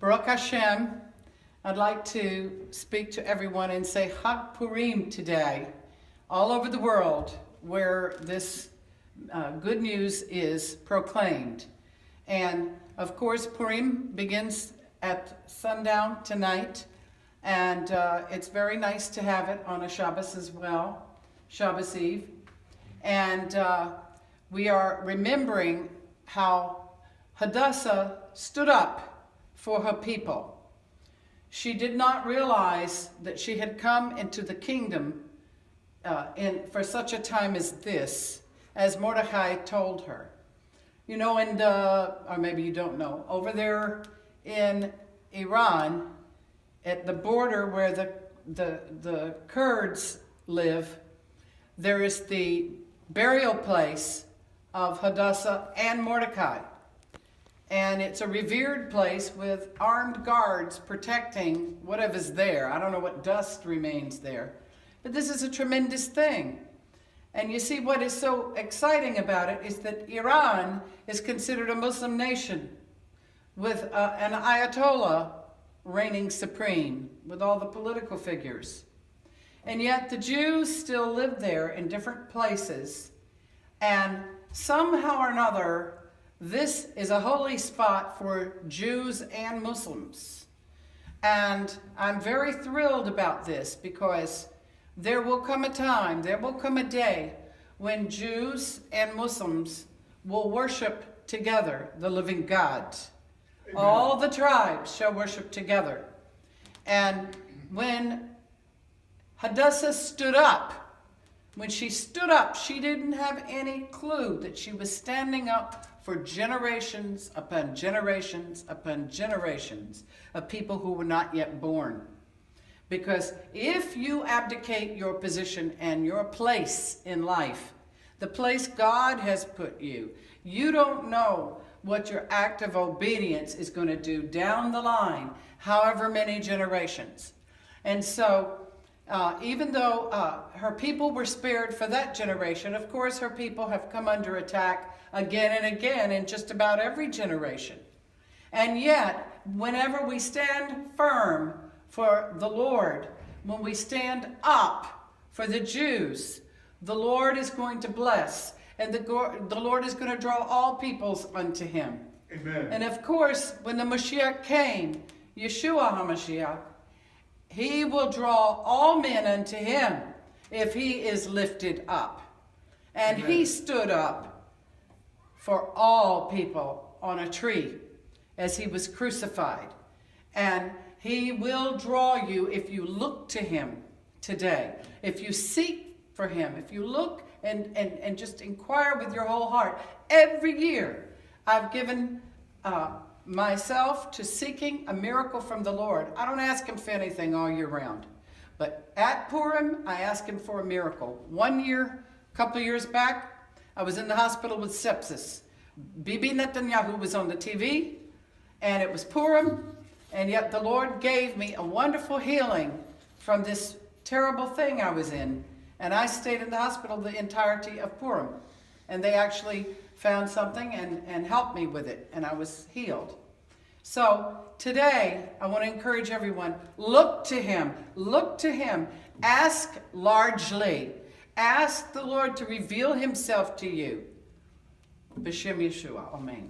Baruch Hashem, I'd like to speak to everyone and say Chag Purim today, all over the world where this good news is proclaimed. And of course, Purim begins at sundown tonight, and it's very nice to have it on a Shabbos as well, Shabbos Eve. And we are remembering how Hadassah stood up for her people. She did not realize that she had come into the kingdom for such a time as this, as Mordecai told her. You know, and or maybe you don't know, over there in Iran, at the border where the Kurds live, there is the burial place of Hadassah and Mordecai. And it's a revered place with armed guards protecting whatever's there. I don't know what dust remains there. But this is a tremendous thing. And you see, what is so exciting about it is that Iran is considered a Muslim nation with an Ayatollah reigning supreme with all the political figures. And yet the Jews still live there in different places. And somehow or another, this is a holy spot for Jews and Muslims. And I'm very thrilled about this because there will come a time, there will come a day when Jews and Muslims will worship together the living God. Amen. All the tribes shall worship together. And when Hadassah stood up, when she stood up, she didn't have any clue that she was standing up for generations upon generations upon generations of people who were not yet born. Because if you abdicate your position and your place in life, the place God has put you, you don't know what your act of obedience is going to do down the line, however many generations. And so, even though her people were spared for that generation, of course her people have come under attack again and again in just about every generation. And yet, whenever we stand firm for the Lord, when we stand up for the Jews, the Lord is going to bless, and the Lord is going to draw all peoples unto him. Amen. And of course, when the MOSHIACH came, Yeshua HaMashiach, he will draw all men unto him if he is lifted up. And Amen. He stood up for all people on a tree as he was crucified. And he will draw you if you look to him today. If you seek for him, if you look and just inquire with your whole heart. Every year I've given myself to seeking a miracle from the Lord. I don't ask him for anything all year round. But at Purim, I ask him for a miracle. One year, a couple of years back, I was in the hospital with sepsis. Bibi Netanyahu was on the TV, and it was Purim, and yet the Lord gave me a wonderful healing from this terrible thing I was in. And I stayed in the hospital the entirety of Purim. And they actually found something and helped me with it, and I was healed. So today, I want to encourage everyone, look to him, ask largely. Ask the Lord to reveal himself to you. B'Shem Yeshua, amen.